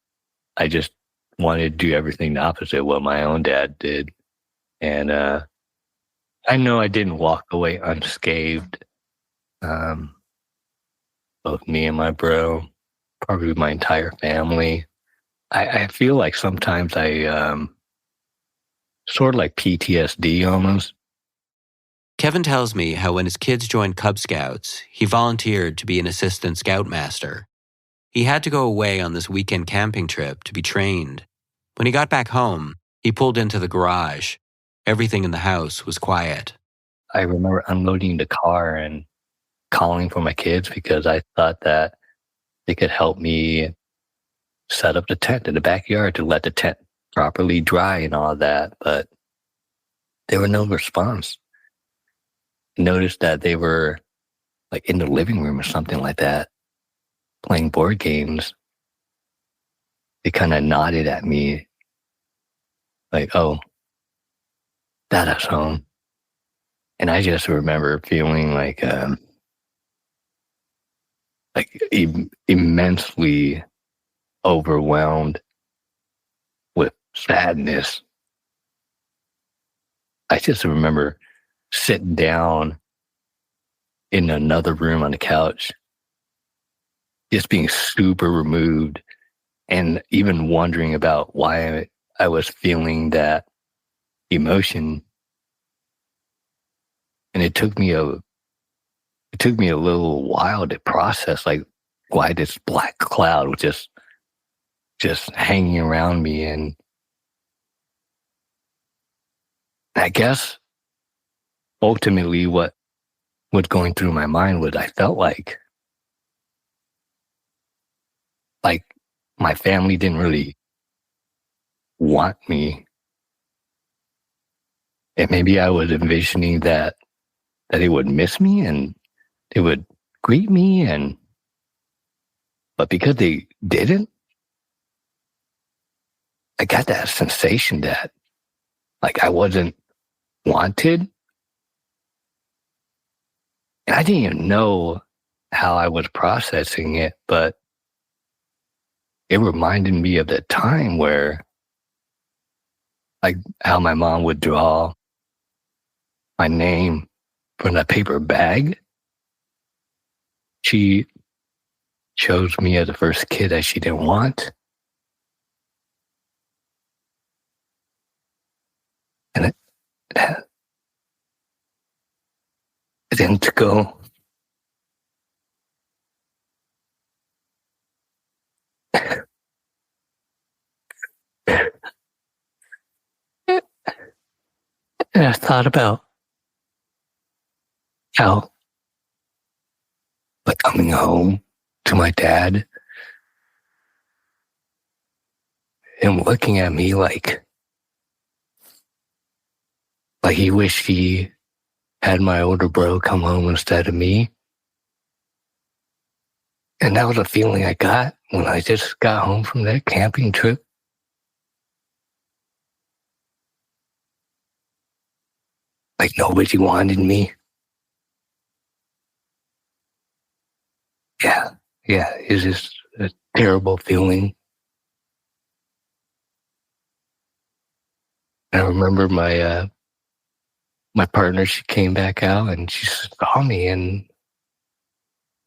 I just wanted to do everything the opposite of what my own dad did. And I know I didn't walk away unscathed. Both me and my bro, probably my entire family. I feel like sometimes I sort of like PTSD almost. Kevin tells me how when his kids joined Cub Scouts, he volunteered to be an assistant scoutmaster. He had to go away on this weekend camping trip to be trained. When he got back home, he pulled into the garage. Everything in the house was quiet. I remember unloading the car and calling for my kids because I thought that they could help me set up the tent in the backyard to let the tent properly dry and all that, but there were no response. I noticed that they were like in the living room or something like that, playing board games. They kind of nodded at me like, oh, Dada's home. And I just remember feeling like immensely overwhelmed with sadness. I just remember sitting down in another room on the couch, just being super removed and even wondering about why I was feeling that emotion. And it took me a little while to process, like, why this black cloud was just hanging around me. And I guess ultimately what was going through my mind was I felt like my family didn't really want me. And maybe I was envisioning that they would miss me and they would greet me, but because they didn't, I got that sensation that like I wasn't wanted. And I didn't even know how I was processing it, but it reminded me of the time where, like, how my mom would draw my name from a paper bag. She chose me as the first kid that she didn't want. And it didn't go. And I thought about how, like, coming home to my dad and looking at me like he wished he had my older bro come home instead of me. And that was a feeling I got when I just got home from that camping trip. Like nobody wanted me. Yeah, it's just a terrible feeling. I remember my partner, she came back out and she saw me, and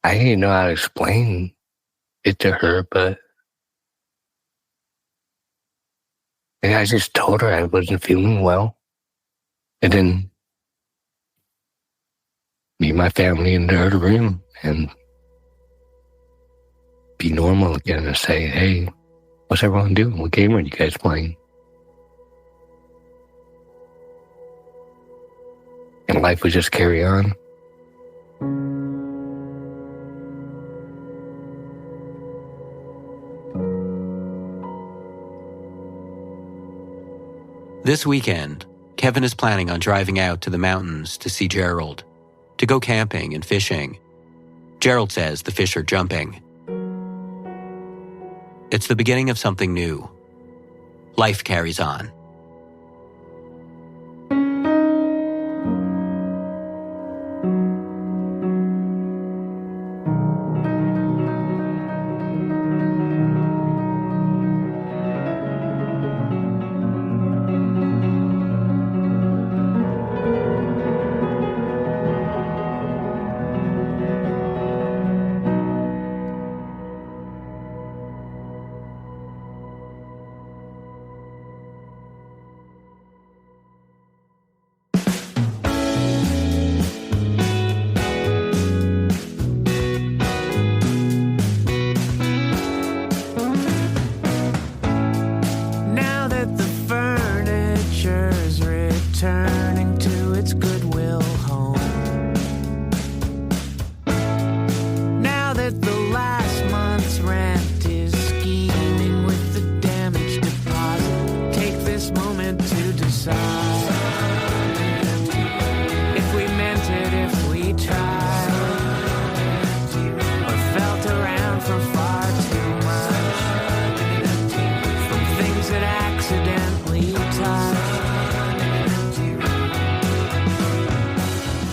I didn't know how to explain it to her, but I just told her I wasn't feeling well. And then meet my family in the other room and be normal again and say, hey, what's everyone doing? What game are you guys playing? And life would just carry on. This weekend, Kevin is planning on driving out to the mountains to see Gerald, to go camping and fishing. Gerald says the fish are jumping. It's the beginning of something new. Life carries on.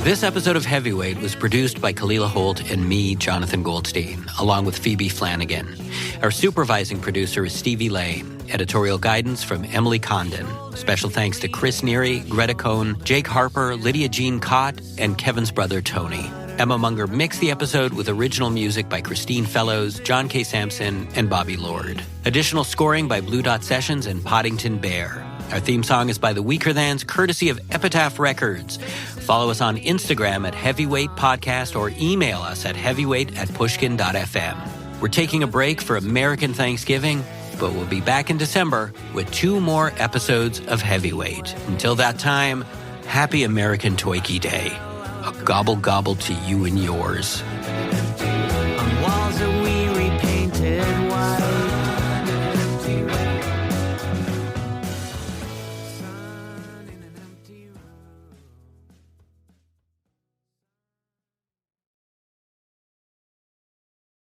This episode of Heavyweight was produced by Kalila Holt and me, Jonathan Goldstein, along with Phoebe Flanagan. Our supervising producer is Stevie Lane. Editorial guidance from Emily Condon. Special thanks to Chris Neary, Greta Cohn, Jake Harper, Lydia Jean Cott, and Kevin's brother Tony. Emma Munger mixed the episode with original music by Christine Fellows, John K. Sampson, and Bobby Lord. Additional scoring by Blue Dot Sessions and Poddington Bear. Our theme song is by the Weaker Thans, courtesy of Epitaph Records. Follow us on Instagram at Heavyweight Podcast or email us at heavyweight@pushkin.fm. We're taking a break for American Thanksgiving, but we'll be back in December with 2 more episodes of Heavyweight. Until that time, happy American Toiki Day. A gobble gobble to you and yours.